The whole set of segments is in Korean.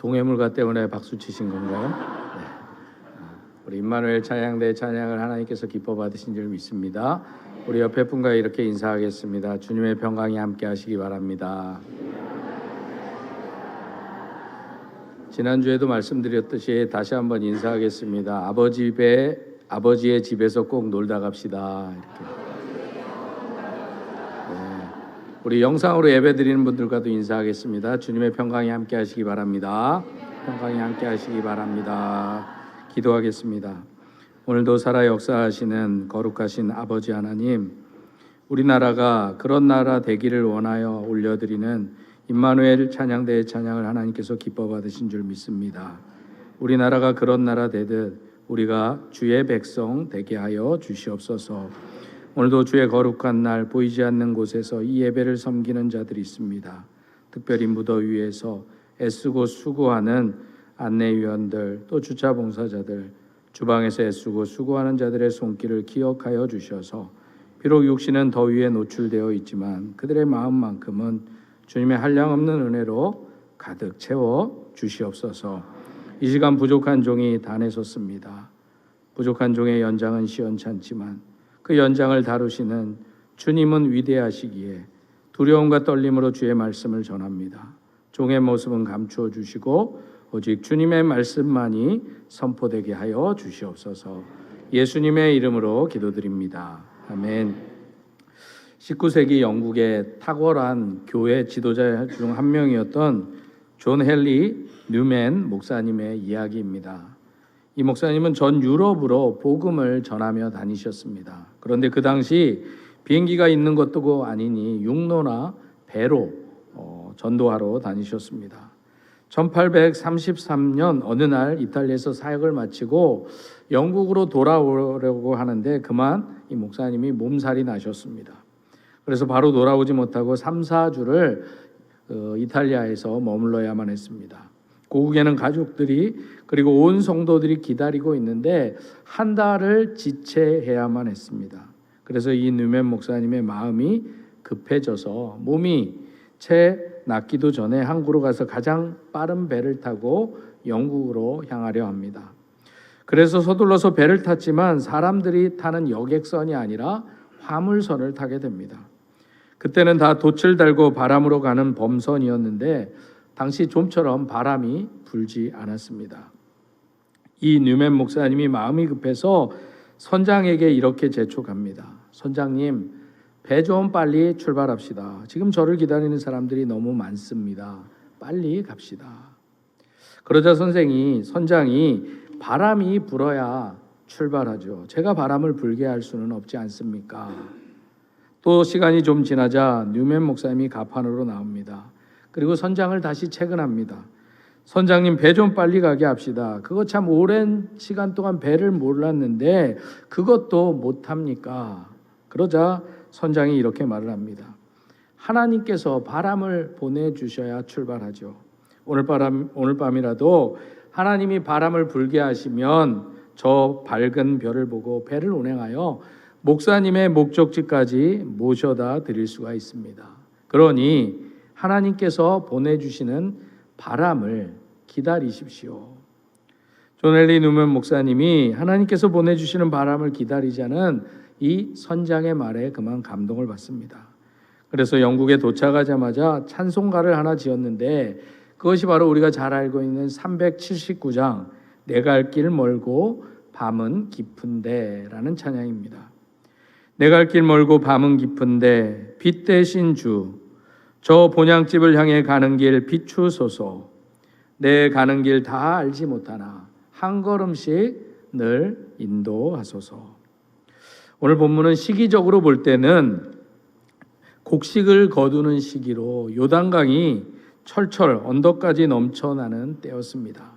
동해물과 때문에 박수 치신 건가요? 네. 우리 임마누엘 찬양대 찬양을 하나님께서 기뻐 받으신 줄 믿습니다. 우리 옆에 분과 이렇게 인사하겠습니다. 주님의 평강이 함께 하시기 바랍니다. 지난주에도 말씀드렸듯이 다시 한번 인사하겠습니다. 아버지의 집에서 꼭 놀다 갑시다. 이렇게. 우리 영상으로 예배드리는 분들과도 인사하겠습니다. 주님의 평강이 함께 하시기 바랍니다. 평강이 함께 하시기 바랍니다. 기도하겠습니다. 오늘도 살아 역사하시는 거룩하신 아버지 하나님, 우리나라가 그런 나라 되기를 원하여 올려드리는 임마누엘 찬양대의 찬양을 하나님께서 기뻐 받으신 줄 믿습니다. 우리나라가 그런 나라 되듯 우리가 주의 백성 되게 하여 주시옵소서. 오늘도 주의 거룩한 날 보이지 않는 곳에서 이 예배를 섬기는 자들이 있습니다. 특별히 무더위에서 애쓰고 수고하는 안내위원들, 또 주차 봉사자들, 주방에서 애쓰고 수고하는 자들의 손길을 기억하여 주셔서 비록 육신은 더위에 노출되어 있지만 그들의 마음만큼은 주님의 한량없는 은혜로 가득 채워 주시옵소서. 이 시간 부족한 종이 단에 섰습니다. 부족한 종의 연장은 시원찮지만 그 연장을 다루시는 주님은 위대하시기에 두려움과 떨림으로 주의 말씀을 전합니다. 종의 모습은 감추어 주시고 오직 주님의 말씀만이 선포되게 하여 주시옵소서. 예수님의 이름으로 기도드립니다. 아멘. 19세기 영국의 탁월한 교회 지도자 중 한 명이었던 존 헨리 뉴맨 목사님의 이야기입니다. 이 목사님은 전 유럽으로 복음을 전하며 다니셨습니다. 그런데 그 당시 비행기가 있는 것도 아니니 육로나 배로 전도하러 다니셨습니다. 1833년 어느 날 이탈리아에서 사역을 마치고 영국으로 돌아오려고 하는데 그만 이 목사님이 몸살이 나셨습니다. 그래서 바로 돌아오지 못하고 3, 4주를 이탈리아에서 머물러야만 했습니다. 고국에는 가족들이 그리고 온 성도들이 기다리고 있는데 한 달을 지체해야만 했습니다. 그래서 이 뉴맨 목사님의 마음이 급해져서 몸이 채 낫기도 전에 항구로 가서 가장 빠른 배를 타고 영국으로 향하려 합니다. 그래서 서둘러서 배를 탔지만 사람들이 타는 여객선이 아니라 화물선을 타게 됩니다. 그때는 다 돛을 달고 바람으로 가는 범선이었는데 당시 좀처럼 바람이 불지 않았습니다. 이 뉴맨 목사님이 마음이 급해서 선장에게 이렇게 재촉합니다. 선장님, 배 좀 빨리 출발합시다. 지금 저를 기다리는 사람들이 너무 많습니다. 빨리 갑시다. 그러자 선장이 바람이 불어야 출발하죠. 제가 바람을 불게 할 수는 없지 않습니까? 또 시간이 좀 지나자 뉴맨 목사님이 갑판으로 나옵니다. 그리고 선장을 다시 채근합니다. 선장님, 배 좀 빨리 가게 합시다. 그거 참 오랜 시간 동안 배를 몰랐는데 그것도 못합니까? 그러자 선장이 이렇게 말을 합니다. 하나님께서 바람을 보내주셔야 출발하죠. 오늘 밤이라도 하나님이 바람을 불게 하시면 저 밝은 별을 보고 배를 운행하여 목사님의 목적지까지 모셔다 드릴 수가 있습니다. 그러니 하나님께서 보내주시는 바람을 기다리십시오. 존 헨리 뉴맨 목사님이 하나님께서 보내주시는 바람을 기다리자는 이 선장의 말에 그만 감동을 받습니다. 그래서 영국에 도착하자마자 찬송가를 하나 지었는데 그것이 바로 우리가 잘 알고 있는 379장 내 갈 길 멀고 밤은 깊은데 라는 찬양입니다. 내 갈 길 멀고 밤은 깊은데 빛 대신 주, 저 본향집을 향해 가는 길 비추소서. 내 가는 길 다 알지 못하나 한 걸음씩 늘 인도하소서. 오늘 본문은 시기적으로 볼 때는 곡식을 거두는 시기로 요단강이 철철 언덕까지 넘쳐나는 때였습니다.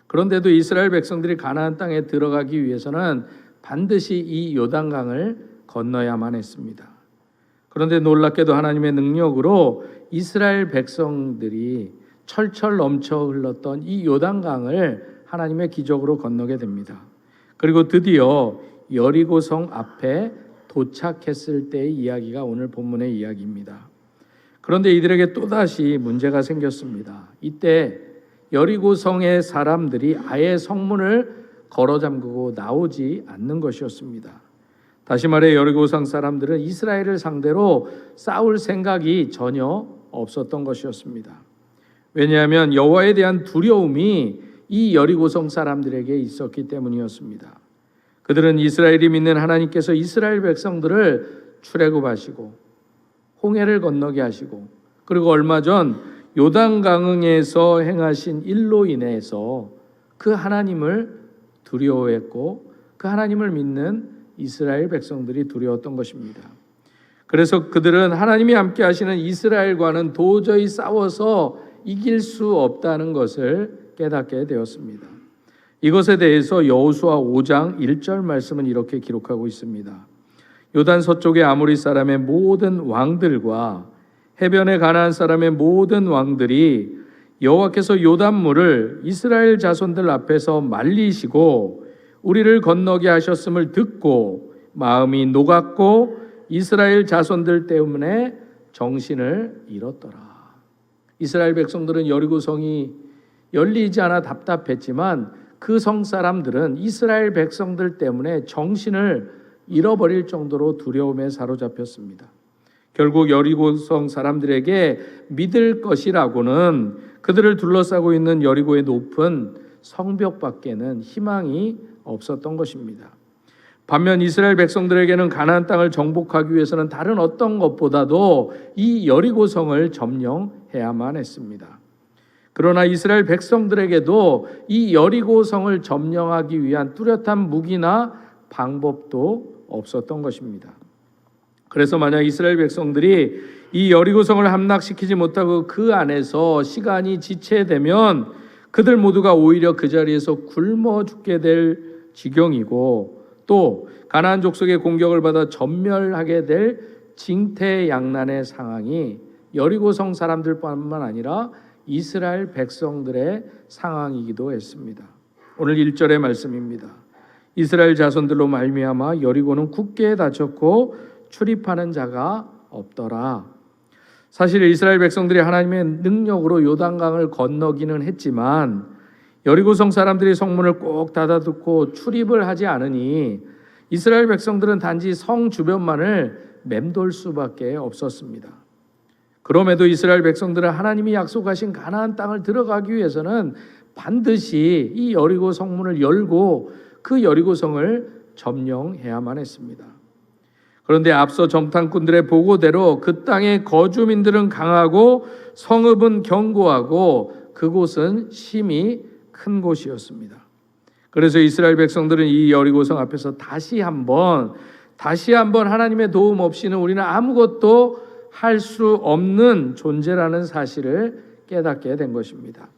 그런데도 이스라엘 백성들이 가나안 땅에 들어가기 위해서는 반드시 이 요단강을 건너야만 했습니다. 그런데 놀랍게도 하나님의 능력으로 이스라엘 백성들이 철철 넘쳐 흘렀던 이 요단강을 하나님의 기적으로 건너게 됩니다. 그리고 드디어 여리고성 앞에 도착했을 때의 이야기가 오늘 본문의 이야기입니다. 그런데 이들에게 또다시 문제가 생겼습니다. 이때 여리고성의 사람들이 아예 성문을 걸어 잠그고 나오지 않는 것이었습니다. 다시 말해 여리고성 사람들은 이스라엘을 상대로 싸울 생각이 전혀 없었던 것이었습니다. 왜냐하면 여호와에 대한 두려움이 이 여리고성 사람들에게 있었기 때문이었습니다. 그들은 이스라엘이 믿는 하나님께서 이스라엘 백성들을 출애굽하시고 홍해를 건너게 하시고 그리고 얼마 전 요단강에서 행하신 일로 인해서 그 하나님을 두려워했고 그 하나님을 믿는 이스라엘 백성들이 두려웠던 것입니다. 그래서 그들은 하나님이 함께 하시는 이스라엘과는 도저히 싸워서 이길 수 없다는 것을 깨닫게 되었습니다. 이것에 대해서 여호수아 5장 1절 말씀은 이렇게 기록하고 있습니다. 요단 서쪽의 아모리 사람의 모든 왕들과 해변의 가나안 사람의 모든 왕들이 여호와께서 요단물을 이스라엘 자손들 앞에서 말리시고 우리를 건너게 하셨음을 듣고 마음이 녹았고 이스라엘 자손들 때문에 정신을 잃었더라. 이스라엘 백성들은 여리고성이 열리지 않아 답답했지만 그 성 사람들은 이스라엘 백성들 때문에 정신을 잃어버릴 정도로 두려움에 사로잡혔습니다. 결국 여리고성 사람들에게 믿을 것이라고는 그들을 둘러싸고 있는 여리고의 높은 성벽밖에는 희망이 없었던 것입니다. 반면 이스라엘 백성들에게는 가나안 땅을 정복하기 위해서는 다른 어떤 것보다도 이 여리고성을 점령해야만 했습니다. 그러나 이스라엘 백성들에게도 이 여리고성을 점령하기 위한 뚜렷한 무기나 방법도 없었던 것입니다. 그래서 만약 이스라엘 백성들이 이 여리고성을 함락시키지 못하고 그 안에서 시간이 지체되면 그들 모두가 오히려 그 자리에서 굶어 죽게 될 지경이고 또 가나안 족속의 공격을 받아 전멸하게 될 징태양난의 상황이 여리고성 사람들뿐만 아니라 이스라엘 백성들의 상황이기도 했습니다. 오늘 1절의 말씀입니다. 이스라엘 자손들로 말미암아 여리고는 굳게 닫혔고 출입하는 자가 없더라. 사실 이스라엘 백성들이 하나님의 능력으로 요단강을 건너기는 했지만 여리고성 사람들이 성문을 꼭 닫아두고 출입을 하지 않으니 이스라엘 백성들은 단지 성 주변만을 맴돌 수밖에 없었습니다. 그럼에도 이스라엘 백성들은 하나님이 약속하신 가나안 땅을 들어가기 위해서는 반드시 이 여리고 성문을 열고 그 여리고성을 점령해야만 했습니다. 그런데 앞서 정탐꾼들의 보고대로 그 땅의 거주민들은 강하고 성읍은 견고하고 그곳은 심히 큰 곳이었습니다. 그래서 이스라엘 백성들은 이 여리고성 앞에서 다시 한번 하나님의 도움 없이는 우리는 아무것도 할 수 없는 존재라는 사실을 깨닫게 된 것입니다.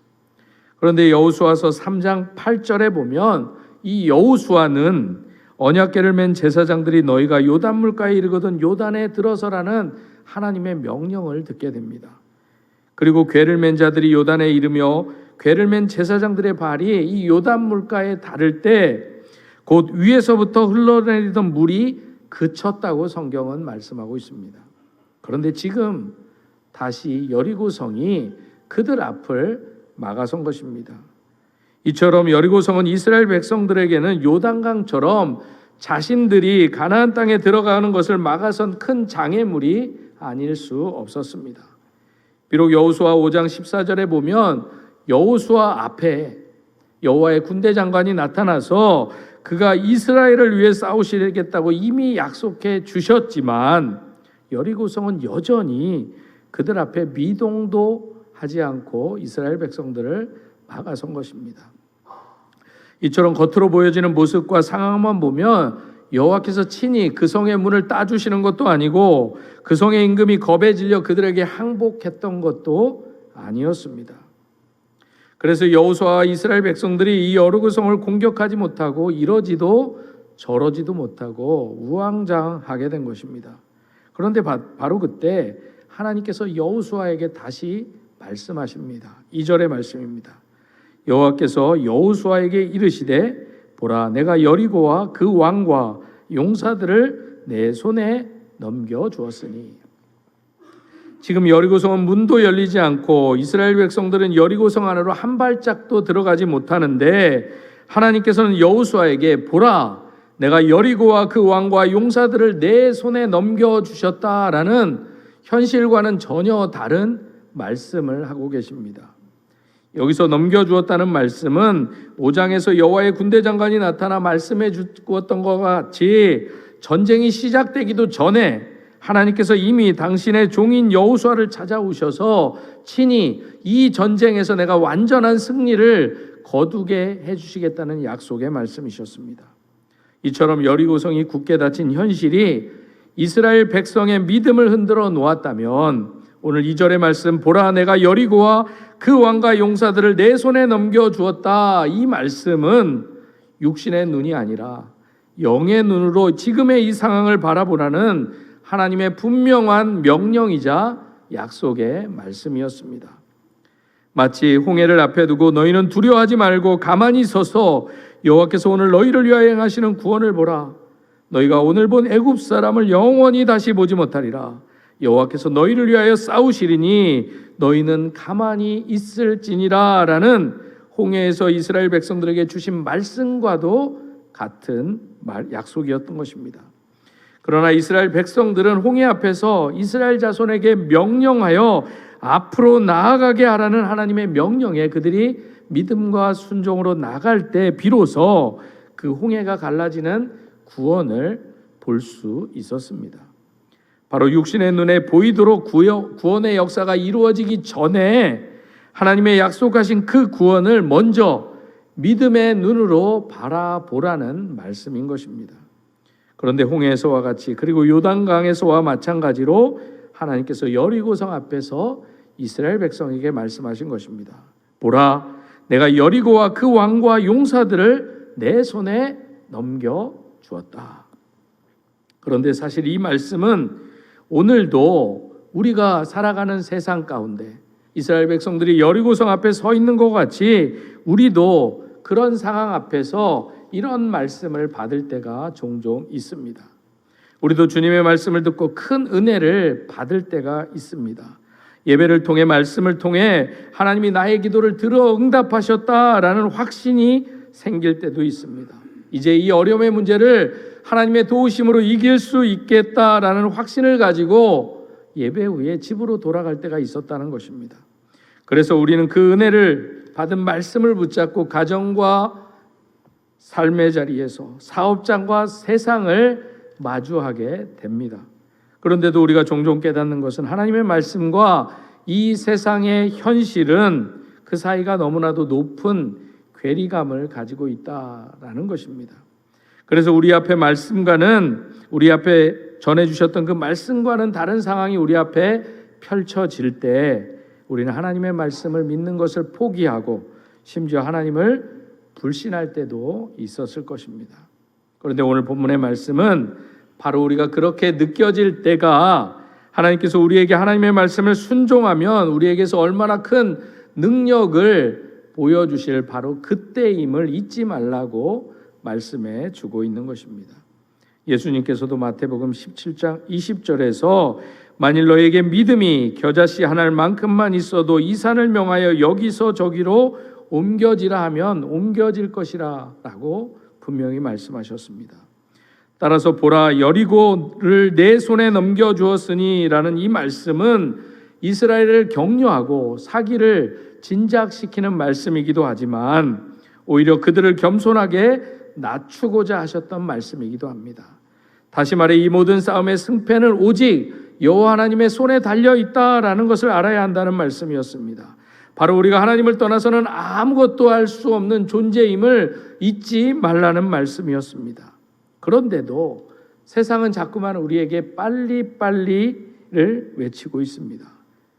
그런데 여호수아서 3장 8절에 보면 이 여호수아는 언약궤를 맨 제사장들이 너희가 요단 물가에 이르거든 요단에 들어서라는 하나님의 명령을 듣게 됩니다. 그리고 궤를 맨 자들이 요단에 이르며 궤를 맨 제사장들의 발이 이 요단 물가에 닿을 때 곧 위에서부터 흘러내리던 물이 그쳤다고 성경은 말씀하고 있습니다. 그런데 지금 다시 여리고성이 그들 앞을 막아선 것입니다. 이처럼 여리고성은 이스라엘 백성들에게는 요단강처럼 자신들이 가나안 땅에 들어가는 것을 막아선 큰 장애물이 아닐 수 없었습니다. 비록 여호수아 5장 14절에 보면 여호수아 앞에 여호와의 군대 장관이 나타나서 그가 이스라엘을 위해 싸우시겠다고 이미 약속해 주셨지만 여리고성은 여전히 그들 앞에 미동도 하지 않고 이스라엘 백성들을 막아선 것입니다. 이처럼 겉으로 보여지는 모습과 상황만 보면 여호와께서 친히 그 성의 문을 따주시는 것도 아니고 그 성의 임금이 겁에 질려 그들에게 항복했던 것도 아니었습니다. 그래서 여호수아와 이스라엘 백성들이 이 여리고성을 공격하지 못하고 이러지도 저러지도 못하고 우왕좌왕하게 된 것입니다. 그런데 바로 그때 하나님께서 여호수아에게 다시 말씀하십니다. 2절의 말씀입니다. 여호와께서 여호수아에게 이르시되 보라 내가 여리고와 그 왕과 용사들을 내 손에 넘겨 주었으니. 지금 여리고성은 문도 열리지 않고 이스라엘 백성들은 여리고성 안으로 한 발짝도 들어가지 못하는데 하나님께서는 여호수아에게 보라, 내가 여리고와 그 왕과 용사들을 내 손에 넘겨주셨다라는 현실과는 전혀 다른 말씀을 하고 계십니다. 여기서 넘겨주었다는 말씀은 5장에서 여호와의 군대 장관이 나타나 말씀해 주었던 것과 같이 전쟁이 시작되기도 전에 하나님께서 이미 당신의 종인 여호수아를 찾아오셔서 친히 이 전쟁에서 내가 완전한 승리를 거두게 해주시겠다는 약속의 말씀이셨습니다. 이처럼 여리고성이 굳게 닫힌 현실이 이스라엘 백성의 믿음을 흔들어 놓았다면 오늘 2절의 말씀, 보라 내가 여리고와 그 왕과 용사들을 내 손에 넘겨주었다, 이 말씀은 육신의 눈이 아니라 영의 눈으로 지금의 이 상황을 바라보라는 하나님의 분명한 명령이자 약속의 말씀이었습니다. 마치 홍해를 앞에 두고 너희는 두려워하지 말고 가만히 서서 여호와께서 오늘 너희를 위하여 행하시는 구원을 보라. 너희가 오늘 본 애굽 사람을 영원히 다시 보지 못하리라. 여호와께서 너희를 위하여 싸우시리니 너희는 가만히 있을지니라 라는 홍해에서 이스라엘 백성들에게 주신 말씀과도 같은 약속이었던 것입니다. 그러나 이스라엘 백성들은 홍해 앞에서 이스라엘 자손에게 명령하여 앞으로 나아가게 하라는 하나님의 명령에 그들이 믿음과 순종으로 나갈 때 비로소 그 홍해가 갈라지는 구원을 볼 수 있었습니다. 바로 육신의 눈에 보이도록 구원의 역사가 이루어지기 전에 하나님의 약속하신 그 구원을 먼저 믿음의 눈으로 바라보라는 말씀인 것입니다. 그런데 홍해에서와 같이 그리고 요단강에서와 마찬가지로 하나님께서 여리고성 앞에서 이스라엘 백성에게 말씀하신 것입니다. 보라, 내가 여리고와 그 왕과 용사들을 내 손에 넘겨주었다. 그런데 사실 이 말씀은 오늘도 우리가 살아가는 세상 가운데 이스라엘 백성들이 여리고성 앞에 서 있는 것 같이 우리도 그런 상황 앞에서 이런 말씀을 받을 때가 종종 있습니다. 우리도 주님의 말씀을 듣고 큰 은혜를 받을 때가 있습니다. 예배를 통해 말씀을 통해 하나님이 나의 기도를 들어 응답하셨다라는 확신이 생길 때도 있습니다. 이제 이 어려움의 문제를 하나님의 도우심으로 이길 수 있겠다라는 확신을 가지고 예배 후에 집으로 돌아갈 때가 있었다는 것입니다. 그래서 우리는 그 은혜를 받은 말씀을 붙잡고 가정과 삶의 자리에서 사업장과 세상을 마주하게 됩니다. 그런데도 우리가 종종 깨닫는 것은 하나님의 말씀과 이 세상의 현실은 그 사이가 너무나도 높은 괴리감을 가지고 있다라는 것입니다. 그래서 우리 앞에 말씀과는 우리 앞에 전해주셨던 그 말씀과는 다른 상황이 우리 앞에 펼쳐질 때 우리는 하나님의 말씀을 믿는 것을 포기하고 심지어 하나님을 불신할 때도 있었을 것입니다. 그런데 오늘 본문의 말씀은 바로 우리가 그렇게 느껴질 때가 하나님께서 우리에게 하나님의 말씀을 순종하면 우리에게서 얼마나 큰 능력을 보여주실 바로 그때임을 잊지 말라고 말씀해 주고 있는 것입니다. 예수님께서도 마태복음 17장 20절에서 만일 너에게 믿음이 겨자씨 한 알만큼만 있어도 이 산을 명하여 여기서 저기로 옮겨지라 하면 옮겨질 것이라 라고 분명히 말씀하셨습니다. 따라서 보라 여리고를 내 손에 넘겨주었으니 라는 이 말씀은 이스라엘을 격려하고 사기를 진작시키는 말씀이기도 하지만 오히려 그들을 겸손하게 낮추고자 하셨던 말씀이기도 합니다. 다시 말해 이 모든 싸움의 승패는 오직 여호와 하나님의 손에 달려 있다라는 것을 알아야 한다는 말씀이었습니다. 바로 우리가 하나님을 떠나서는 아무것도 할 수 없는 존재임을 잊지 말라는 말씀이었습니다. 그런데도 세상은 자꾸만 우리에게 빨리빨리를 외치고 있습니다.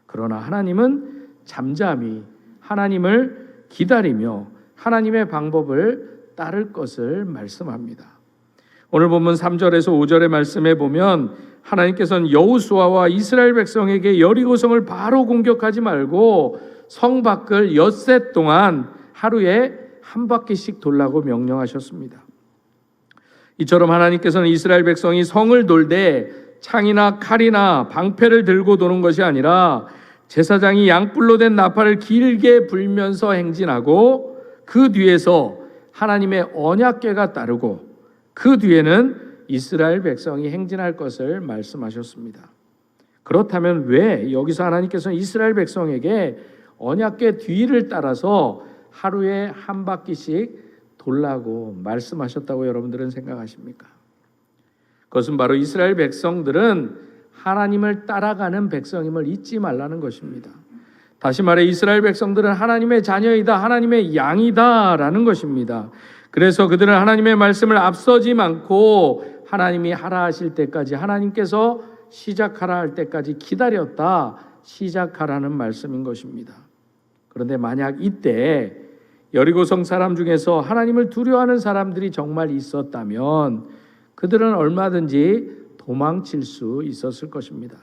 그러나 하나님은 잠잠히 하나님을 기다리며 하나님의 방법을 따를 것을 말씀합니다. 오늘 본문 3절에서 5절의 말씀에 보면 하나님께서는 여호수아와 이스라엘 백성에게 여리고성을 바로 공격하지 말고 성 밖을 엿새 동안 하루에 한 바퀴씩 돌라고 명령하셨습니다. 이처럼 하나님께서는 이스라엘 백성이 성을 돌되 창이나 칼이나 방패를 들고 도는 것이 아니라 제사장이 양뿔로 된 나팔을 길게 불면서 행진하고 그 뒤에서 하나님의 언약궤가 따르고 그 뒤에는 이스라엘 백성이 행진할 것을 말씀하셨습니다. 그렇다면 왜 여기서 하나님께서는 이스라엘 백성에게 언약궤 뒤를 따라서 하루에 한 바퀴씩 돌라고 말씀하셨다고 여러분들은 생각하십니까? 그것은 바로 이스라엘 백성들은 하나님을 따라가는 백성임을 잊지 말라는 것입니다. 다시 말해 이스라엘 백성들은 하나님의 자녀이다, 하나님의 양이다라는 것입니다. 그래서 그들은 하나님의 말씀을 앞서지 않고 하나님이 하라 하실 때까지, 하나님께서 시작하라 할 때까지 기다렸다 시작하라는 말씀인 것입니다. 그런데 만약 이때 여리고성 사람 중에서 하나님을 두려워하는 사람들이 정말 있었다면 그들은 얼마든지 도망칠 수 있었을 것입니다.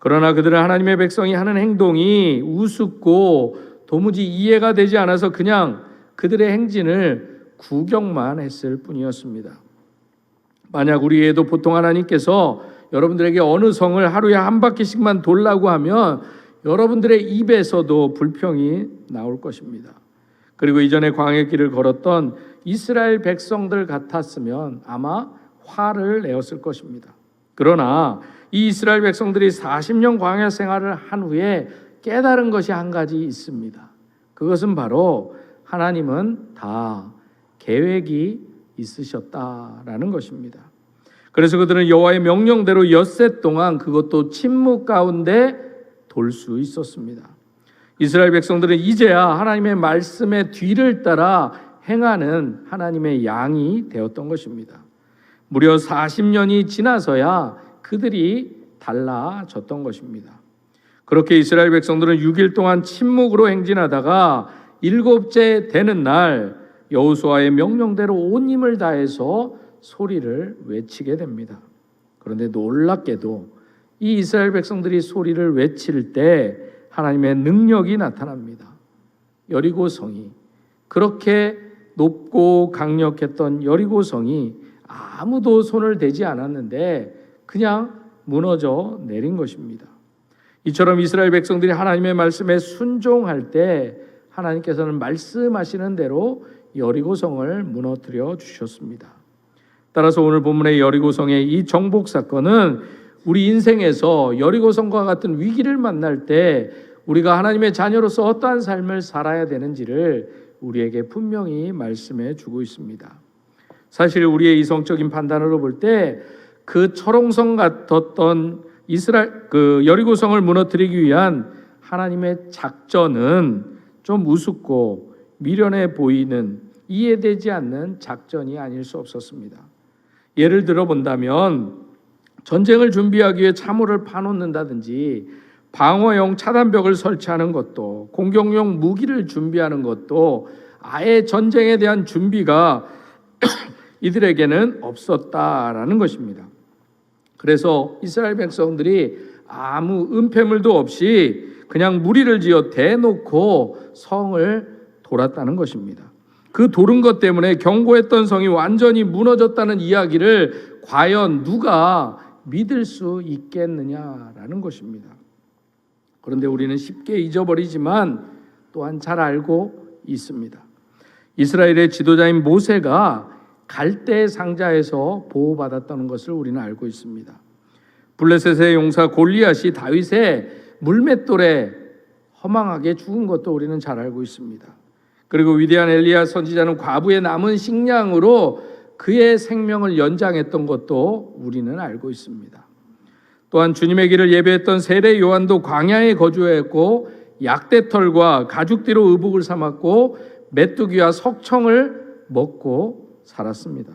그러나 그들은 하나님의 백성이 하는 행동이 우습고 도무지 이해가 되지 않아서 그냥 그들의 행진을 구경만 했을 뿐이었습니다. 만약 우리에도 보통 하나님께서 여러분들에게 어느 성을 하루에 한 바퀴씩만 돌라고 하면 여러분들의 입에서도 불평이 나올 것입니다. 그리고 이전에 광야의 길을 걸었던 이스라엘 백성들 같았으면 아마 화를 내었을 것입니다. 그러나 이 이스라엘 백성들이 40년 광야 생활을 한 후에 깨달은 것이 한 가지 있습니다. 그것은 바로 하나님은 다 계획이 있으셨다라는 것입니다. 그래서 그들은 여호와의 명령대로 엿새 동안, 그것도 침묵 가운데 돌 수 있었습니다. 이스라엘 백성들은 이제야 하나님의 말씀의 뒤를 따라 행하는 하나님의 양이 되었던 것입니다. 무려 40년이 지나서야 그들이 달라졌던 것입니다. 그렇게 이스라엘 백성들은 6일 동안 침묵으로 행진하다가 7째 되는 날 여호수아의 명령대로 온 힘을 다해서 소리를 외치게 됩니다. 그런데 놀랍게도 이 이스라엘 백성들이 소리를 외칠 때 하나님의 능력이 나타납니다. 여리고성이, 그렇게 높고 강력했던 여리고성이 아무도 손을 대지 않았는데 그냥 무너져 내린 것입니다. 이처럼 이스라엘 백성들이 하나님의 말씀에 순종할 때 하나님께서는 말씀하시는 대로 여리고성을 무너뜨려 주셨습니다. 따라서 오늘 본문의 여리고성의 이 정복 사건은 우리 인생에서 여리고성과 같은 위기를 만날 때 우리가 하나님의 자녀로서 어떠한 삶을 살아야 되는지를 우리에게 분명히 말씀해 주고 있습니다. 사실 우리의 이성적인 판단으로 볼 때 그 철옹성 같았던 여리고성을 무너뜨리기 위한 하나님의 작전은 좀 우습고 미련해 보이는, 이해되지 않는 작전이 아닐 수 없었습니다. 예를 들어 본다면 전쟁을 준비하기 위해 참호를 파놓는다든지 방어용 차단벽을 설치하는 것도, 공격용 무기를 준비하는 것도 아예 전쟁에 대한 준비가 이들에게는 없었다라는 것입니다. 그래서 이스라엘 백성들이 아무 은폐물도 없이 그냥 무리를 지어 대놓고 성을 돌았다는 것입니다. 그 도른 것 때문에 견고했던 성이 완전히 무너졌다는 이야기를 과연 누가 믿을 수 있겠느냐라는 것입니다. 그런데 우리는 쉽게 잊어버리지만 또한 잘 알고 있습니다. 이스라엘의 지도자인 모세가 갈대 상자에서 보호받았다는 것을 우리는 알고 있습니다. 블레셋의 용사 골리앗이 다윗의 물맷돌에 허망하게 죽은 것도 우리는 잘 알고 있습니다. 그리고 위대한 엘리야 선지자는 과부의 남은 식량으로 그의 생명을 연장했던 것도 우리는 알고 있습니다. 또한 주님의 길을 예배했던 세례 요한도 광야에 거주했고 약대털과 가죽띠로 의복을 삼았고 메뚜기와 석청을 먹고 살았습니다.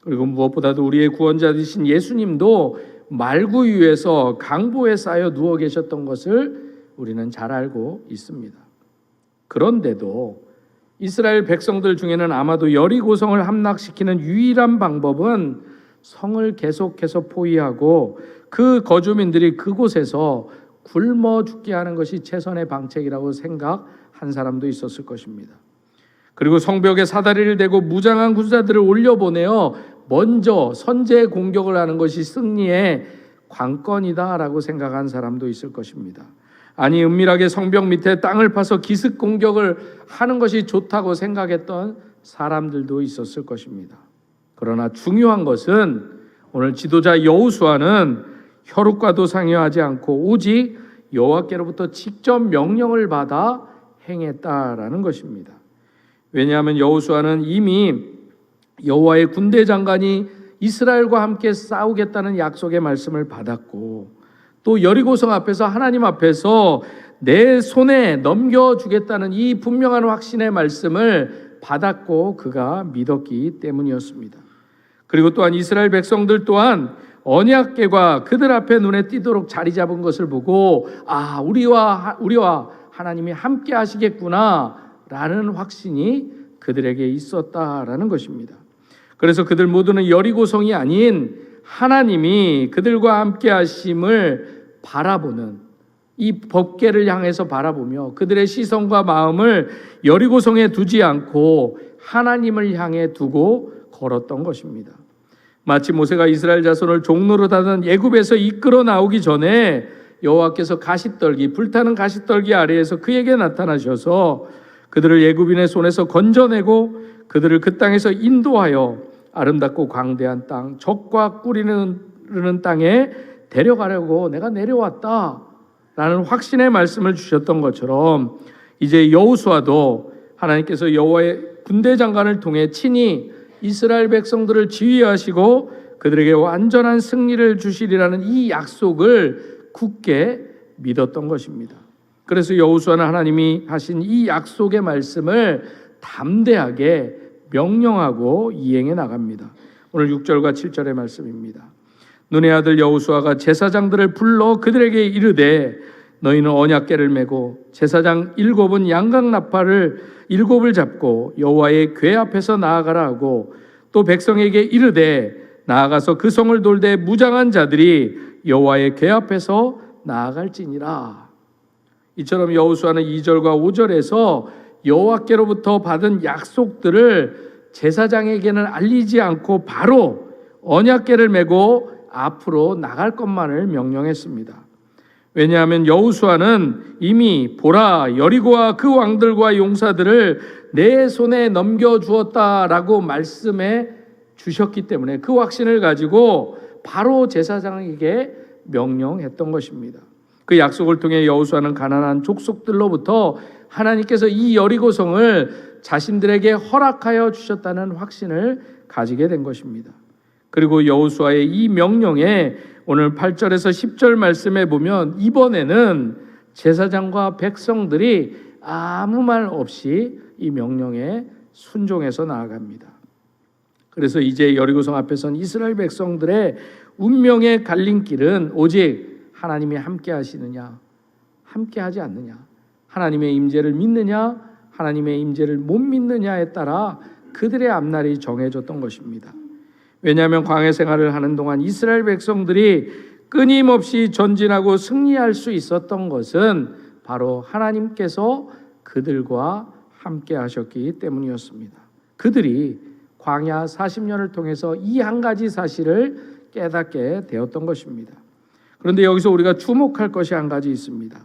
그리고 무엇보다도 우리의 구원자 되신 예수님도 말구 위에서 강보에 쌓여 누워 계셨던 것을 우리는 잘 알고 있습니다. 그런데도 이스라엘 백성들 중에는 아마도 여리고성을 함락시키는 유일한 방법은 성을 계속해서 포위하고 그 거주민들이 그곳에서 굶어 죽게 하는 것이 최선의 방책이라고 생각한 사람도 있었을 것입니다. 그리고 성벽에 사다리를 대고 무장한 군사들을 올려보내어 먼저 선제 공격을 하는 것이 승리의 관건이다라고 생각한 사람도 있을 것입니다. 아니, 은밀하게 성벽 밑에 땅을 파서 기습 공격을 하는 것이 좋다고 생각했던 사람들도 있었을 것입니다. 그러나 중요한 것은 오늘 지도자 여호수아는 혈육과도 상의하지 않고 오직 여호와께로부터 직접 명령을 받아 행했다라는 것입니다. 왜냐하면 여호수아는 이미 여호와의 군대 장관이 이스라엘과 함께 싸우겠다는 약속의 말씀을 받았고, 또 여리고성 앞에서 하나님 앞에서 내 손에 넘겨주겠다는 이 분명한 확신의 말씀을 받았고 그가 믿었기 때문이었습니다. 그리고 또한 이스라엘 백성들 또한 언약궤가 그들 앞에 눈에 띄도록 자리 잡은 것을 보고 우리와 하나님이 함께 하시겠구나 라는 확신이 그들에게 있었다라는 것입니다. 그래서 그들 모두는 여리고성이 아닌 하나님이 그들과 함께 하심을 바라보는 이 법궤를 향해서 바라보며 그들의 시선과 마음을 여리고성에 두지 않고 하나님을 향해 두고 걸었던 것입니다. 마치 모세가 이스라엘 자손을 종로로 다던 애굽에서 이끌어 나오기 전에 여호와께서 불타는 가시떨기 아래에서 그에게 나타나셔서 그들을 애굽인의 손에서 건져내고 그들을 그 땅에서 인도하여 아름답고 광대한 땅, 젖과 꿀이 흐르는 땅에 데려가려고 내가 내려왔다 라는 확신의 말씀을 주셨던 것처럼 이제 여호수아도 하나님께서 여호와의 군대 장관을 통해 친히 이스라엘 백성들을 지휘하시고 그들에게 완전한 승리를 주시리라는 이 약속을 굳게 믿었던 것입니다. 그래서 여호수아는 하나님이 하신 이 약속의 말씀을 담대하게 명령하고 이행해 나갑니다. 오늘 6절과 7절의 말씀입니다. 눈의 아들 여호수아가 제사장들을 불러 그들에게 이르되 너희는 언약궤를 메고 제사장 7은 양각나팔을 7을 잡고 여호와의 궤 앞에서 나아가라 하고 또 백성에게 이르되 나아가서 그 성을 돌되 무장한 자들이 여호와의 궤 앞에서 나아갈지니라. 이처럼 여호수아는 2절과 5절에서 여호와께로부터 받은 약속들을 제사장에게는 알리지 않고 바로 언약궤를 메고 앞으로 나갈 것만을 명령했습니다. 왜냐하면 여호수아는 이미 보라 여리고와 그 왕들과 용사들을 내 손에 넘겨주었다라고 말씀해 주셨기 때문에 그 확신을 가지고 바로 제사장에게 명령했던 것입니다. 그 약속을 통해 여호수아는 가나안 족속들로부터 하나님께서 이 여리고성을 자신들에게 허락하여 주셨다는 확신을 가지게 된 것입니다. 그리고 여호수아의 이 명령에 오늘 8절에서 10절 말씀에 보면 이번에는 제사장과 백성들이 아무 말 없이 이 명령에 순종해서 나아갑니다. 그래서 이제 여리고성 앞에선 이스라엘 백성들의 운명의 갈림길은 오직 하나님이 함께 하시느냐, 함께 하지 않느냐, 하나님의 임재를 믿느냐, 하나님의 임재를 못 믿느냐에 따라 그들의 앞날이 정해졌던 것입니다. 왜냐하면 광야 생활을 하는 동안 이스라엘 백성들이 끊임없이 전진하고 승리할 수 있었던 것은 바로 하나님께서 그들과 함께 하셨기 때문이었습니다. 그들이 광야 40년을 통해서 이 한 가지 사실을 깨닫게 되었던 것입니다. 그런데 여기서 우리가 주목할 것이 한 가지 있습니다.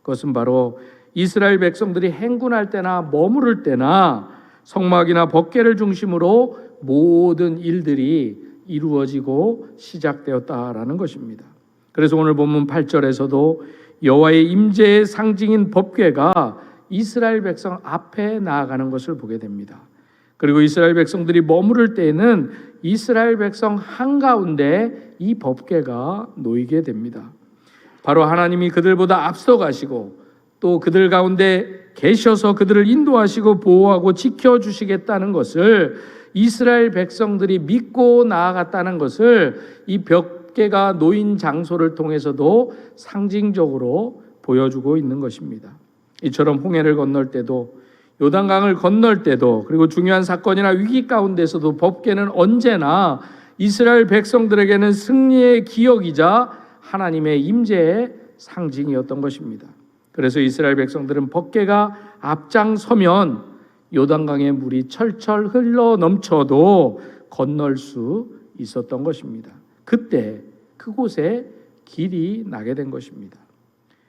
그것은 바로 이스라엘 백성들이 행군할 때나 머무를 때나 성막이나 법궤를 중심으로 모든 일들이 이루어지고 시작되었다라는 것입니다. 그래서 오늘 본문 8절에서도 여호와의 임재의 상징인 법궤가 이스라엘 백성 앞에 나아가는 것을 보게 됩니다. 그리고 이스라엘 백성들이 머무를 때에는 이스라엘 백성 한가운데 이 법궤가 놓이게 됩니다. 바로 하나님이 그들보다 앞서가시고 또 그들 가운데 계셔서 그들을 인도하시고 보호하고 지켜주시겠다는 것을 이스라엘 백성들이 믿고 나아갔다는 것을 이 법궤가 놓인 장소를 통해서도 상징적으로 보여주고 있는 것입니다. 이처럼 홍해를 건널 때도 요단강을 건널 때도 그리고 중요한 사건이나 위기 가운데서도 법궤는 언제나 이스라엘 백성들에게는 승리의 기억이자 하나님의 임재의 상징이었던 것입니다. 그래서 이스라엘 백성들은 법궤가 앞장서면 요단강의 물이 철철 흘러 넘쳐도 건널 수 있었던 것입니다. 그때 그곳에 길이 나게 된 것입니다.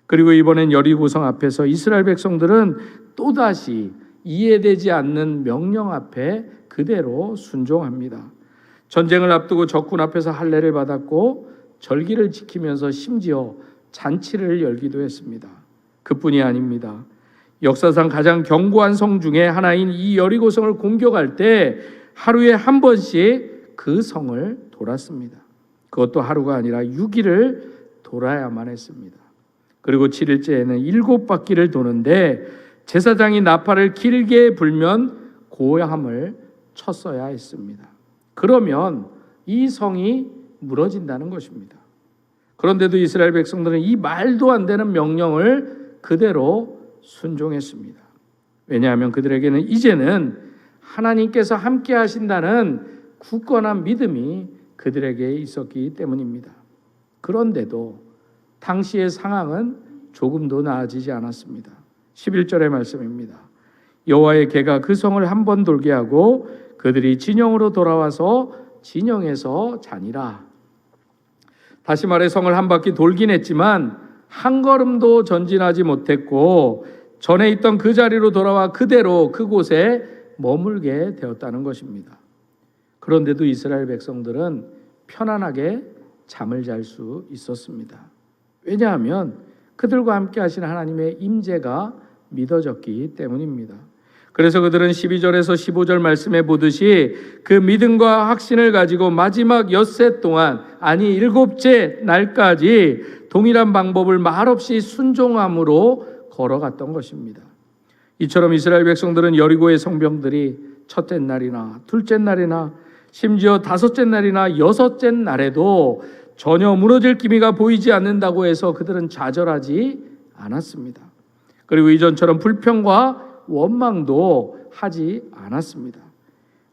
그리고 이번엔 여리고성 앞에서 이스라엘 백성들은 또다시 이해되지 않는 명령 앞에 그대로 순종합니다. 전쟁을 앞두고 적군 앞에서 할례를 받았고 절기를 지키면서 심지어 잔치를 열기도 했습니다. 그뿐이 아닙니다. 역사상 가장 견고한 성 중에 하나인 이 여리고성을 공격할 때 하루에 한 번씩 그 성을 돌았습니다. 그것도 하루가 아니라 6일을 돌아야만 했습니다. 그리고 7일째에는 7바퀴를 도는데 제사장이 나팔을 길게 불면 고함을 쳤어야 했습니다. 그러면 이 성이 무너진다는 것입니다. 그런데도 이스라엘 백성들은 이 말도 안 되는 명령을 그대로 순종했습니다. 왜냐하면 그들에게는 이제는 하나님께서 함께 하신다는 굳건한 믿음이 그들에게 있었기 때문입니다. 그런데도 당시의 상황은 조금도 나아지지 않았습니다. 11절의 말씀입니다. 여호와의 개가 그 성을 한 번 돌게 하고 그들이 진영으로 돌아와서 진영에서 자니라. 다시 말해 성을 한 바퀴 돌긴 했지만 한 걸음도 전진하지 못했고 전에 있던 그 자리로 돌아와 그대로 그곳에 머물게 되었다는 것입니다. 그런데도 이스라엘 백성들은 편안하게 잠을 잘 수 있었습니다. 왜냐하면 그들과 함께 하신 하나님의 임재가 믿어졌기 때문입니다. 그래서 그들은 12절에서 15절 말씀에 보듯이 그 믿음과 확신을 가지고 마지막 엿새 동안, 아니 7째 날까지 동일한 방법을 말없이 순종함으로 걸어갔던 것입니다. 이처럼 이스라엘 백성들은 여리고의 성병들이 첫째 날이나 둘째 날이나 심지어 5째 날이나 6째 날에도 전혀 무너질 기미가 보이지 않는다고 해서 그들은 좌절하지 않았습니다. 그리고 이전처럼 불평과 원망도 하지 않았습니다.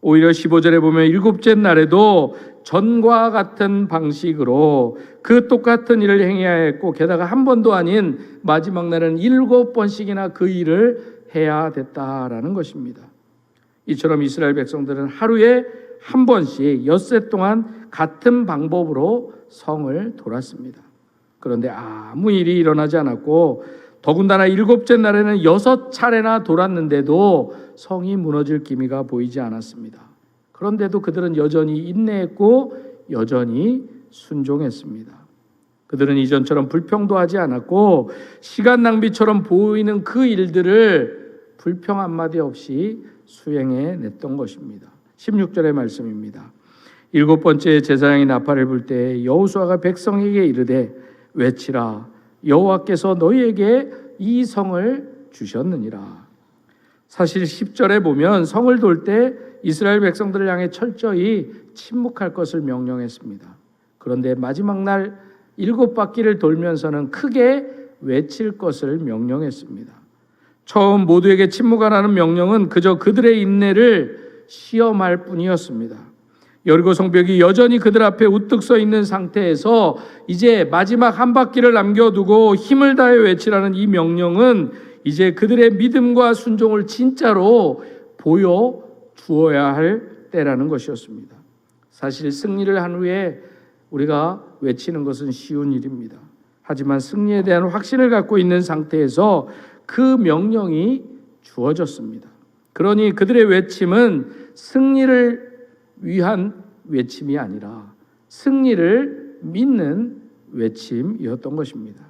오히려 15절에 보면 7째 날에도 전과 같은 방식으로 그 똑같은 일을 행해야 했고 게다가 한 번도 아닌 마지막 날은 7번씩이나 그 일을 해야 됐다라는 것입니다. 이처럼 이스라엘 백성들은 하루에 한 번씩 엿새 동안 같은 방법으로 성을 돌았습니다. 그런데 아무 일이 일어나지 않았고 더군다나 7째 날에는 6차례나 돌았는데도 성이 무너질 기미가 보이지 않았습니다. 그런데도 그들은 여전히 인내했고 여전히 순종했습니다. 그들은 이전처럼 불평도 하지 않았고 시간 낭비처럼 보이는 그 일들을 불평 한마디 없이 수행해냈던 것입니다. 16절의 말씀입니다. 7번째 제사장이 나팔을 불 때 여호수아가 백성에게 이르되 외치라 여호와께서 너희에게 이 성을 주셨느니라. 사실 10절에 보면 성을 돌 때 이스라엘 백성들을 향해 철저히 침묵할 것을 명령했습니다. 그런데 마지막 날 7바퀴를 돌면서는 크게 외칠 것을 명령했습니다. 처음 모두에게 침묵하라는 명령은 그저 그들의 인내를 시험할 뿐이었습니다. 여리고 성벽이 여전히 그들 앞에 우뚝 서 있는 상태에서 이제 마지막 한 바퀴를 남겨두고 힘을 다해 외치라는 이 명령은 이제 그들의 믿음과 순종을 진짜로 보여주어야 할 때라는 것이었습니다. 사실 승리를 한 후에 우리가 외치는 것은 쉬운 일입니다. 하지만 승리에 대한 확신을 갖고 있는 상태에서 그 명령이 주어졌습니다. 그러니 그들의 외침은 승리를 위한 외침이 아니라 승리를 믿는 외침이었던 것입니다.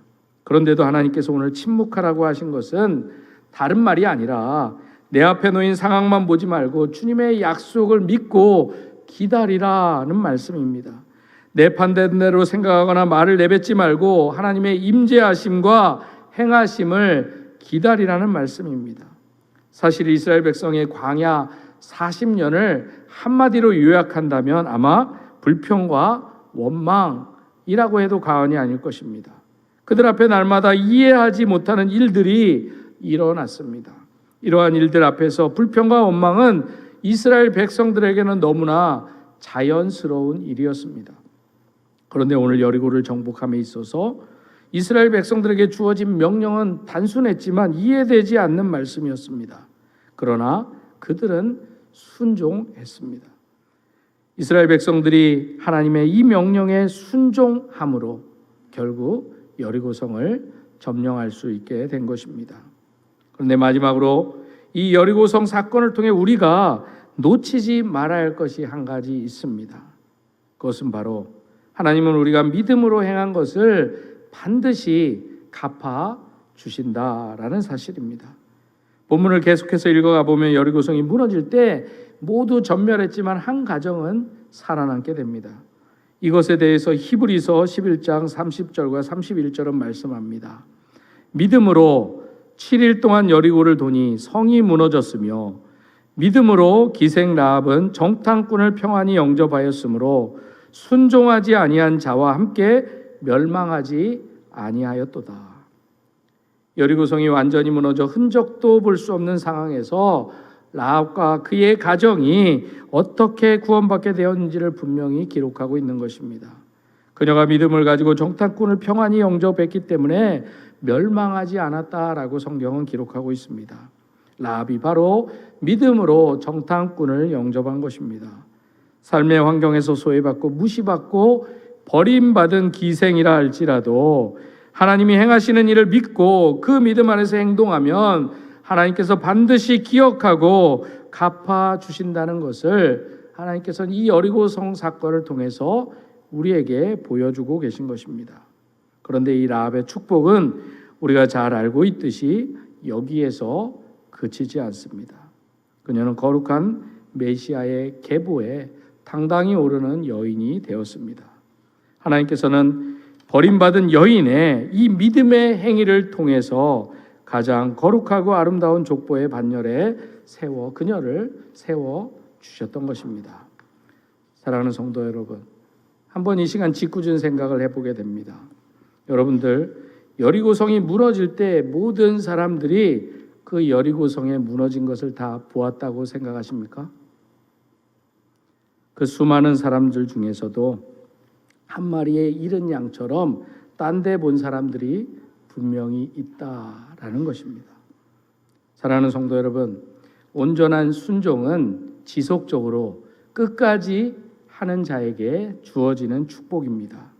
그런데도 하나님께서 오늘 침묵하라고 하신 것은 다른 말이 아니라 내 앞에 놓인 상황만 보지 말고 주님의 약속을 믿고 기다리라는 말씀입니다. 내 판단대로 생각하거나 말을 내뱉지 말고 하나님의 임재하심과 행하심을 기다리라는 말씀입니다. 사실 이스라엘 백성의 광야 40년을 한마디로 요약한다면 아마 불평과 원망이라고 해도 과언이 아닐 것입니다. 그들 앞에 날마다 이해하지 못하는 일들이 일어났습니다. 이러한 일들 앞에서 불평과 원망은 이스라엘 백성들에게는 너무나 자연스러운 일이었습니다. 그런데 오늘 여리고를 정복함에 있어서 이스라엘 백성들에게 주어진 명령은 단순했지만 이해되지 않는 말씀이었습니다. 그러나 그들은 순종했습니다. 이스라엘 백성들이 하나님의 이 명령에 순종함으로 결국 여리고성을 점령할 수 있게 된 것입니다. 그런데 마지막으로 이 여리고성 사건을 통해 우리가 놓치지 말아야 할 것이 한 가지 있습니다. 그것은 바로 하나님은 우리가 믿음으로 행한 것을 반드시 갚아 주신다라는 사실입니다. 본문을 계속해서 읽어가 보면 여리고성이 무너질 때 모두 전멸했지만 한 가정은 살아남게 됩니다. 이것에 대해서 히브리서 11장 30절과 31절은 말씀합니다. 믿음으로 7일 동안 여리고를 도니 성이 무너졌으며 믿음으로 기생 라합은 정탐꾼을 평안히 영접하였으므로 순종하지 아니한 자와 함께 멸망하지 아니하였도다. 여리고성이 완전히 무너져 흔적도 볼 수 없는 상황에서 라합과 그의 가정이 어떻게 구원받게 되었는지를 분명히 기록하고 있는 것입니다. 그녀가 믿음을 가지고 정탐꾼을 평안히 영접했기 때문에 멸망하지 않았다라고 성경은 기록하고 있습니다. 라합이 바로 믿음으로 정탐꾼을 영접한 것입니다. 삶의 환경에서 소외받고 무시받고 버림받은 기생이라 할지라도 하나님이 행하시는 일을 믿고 그 믿음 안에서 행동하면 하나님께서 반드시 기억하고 갚아주신다는 것을 하나님께서는 이 여리고성 사건을 통해서 우리에게 보여주고 계신 것입니다. 그런데 이 라합의 축복은 우리가 잘 알고 있듯이 여기에서 그치지 않습니다. 그녀는 거룩한 메시아의 계보에 당당히 오르는 여인이 되었습니다. 하나님께서는 버림받은 여인의 이 믿음의 행위를 통해서 가장 거룩하고 아름다운 족보의 반열에 그녀를 세워 주셨던 것입니다. 사랑하는 성도 여러분, 한번 이 시간 짓궂은 생각을 해보게 됩니다. 여러분들, 여리고성이 무너질 때 모든 사람들이 그 여리고성에 무너진 것을 다 보았다고 생각하십니까? 그 수많은 사람들 중에서도 한 마리의 잃은 양처럼 딴 데 본 사람들이 분명히 있다라는 것입니다. 사랑하는 성도 여러분, 온전한 순종은 지속적으로 끝까지 하는 자에게 주어지는 축복입니다.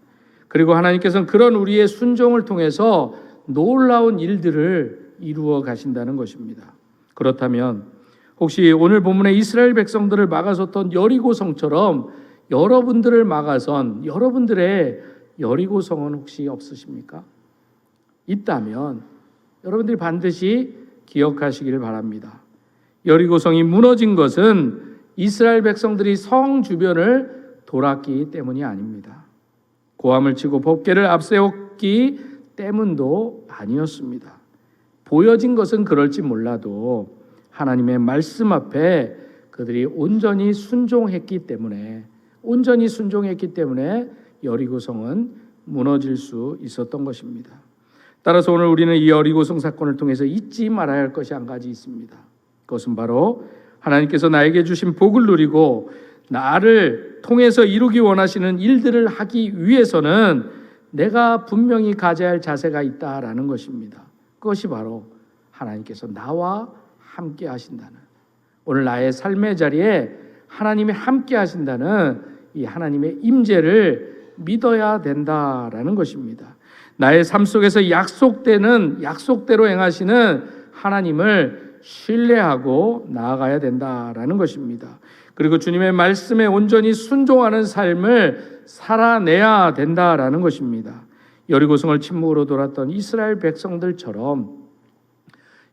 그리고 하나님께서는 그런 우리의 순종을 통해서 놀라운 일들을 이루어 가신다는 것입니다. 그렇다면 혹시 오늘 본문의 이스라엘 백성들을 막아섰던 여리고성처럼 여러분들을 막아선 여러분들의 여리고성은 혹시 없으십니까? 있다면 여러분들이 반드시 기억하시기를 바랍니다. 여리고성이 무너진 것은 이스라엘 백성들이 성 주변을 돌았기 때문이 아닙니다. 고함을 치고 법궤를 앞세웠기 때문도 아니었습니다. 보여진 것은 그럴지 몰라도 하나님의 말씀 앞에 그들이 온전히 순종했기 때문에 여리고성은 무너질 수 있었던 것입니다. 따라서 오늘 우리는 이 여리고성 사건을 통해서 잊지 말아야 할 것이 한 가지 있습니다. 그것은 바로 하나님께서 나에게 주신 복을 누리고 나를 통해서 이루기 원하시는 일들을 하기 위해서는 내가 분명히 가져야 할 자세가 있다라는 것입니다. 그것이 바로 하나님께서 나와 함께 하신다는, 오늘 나의 삶의 자리에 하나님이 함께 하신다는 이 하나님의 임재를 믿어야 된다라는 것입니다. 나의 삶 속에서 약속대로 행하시는 하나님을 신뢰하고 나아가야 된다라는 것입니다. 그리고 주님의 말씀에 온전히 순종하는 삶을 살아내야 된다라는 것입니다. 여리고성을 침묵으로 돌았던 이스라엘 백성들처럼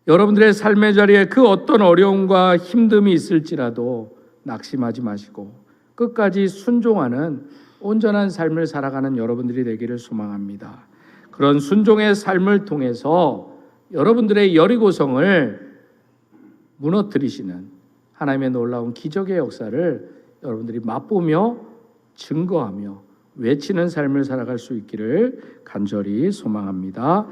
여러분들의 삶의 자리에 그 어떤 어려움과 힘듦이 있을지라도 낙심하지 마시고 끝까지 순종하는 온전한 삶을 살아가는 여러분들이 되기를 소망합니다. 그런 순종의 삶을 통해서 여러분들의 여리고성을 무너뜨리시는 하나님의 놀라운 기적의 역사를 여러분들이 맛보며 증거하며 외치는 삶을 살아갈 수 있기를 간절히 소망합니다.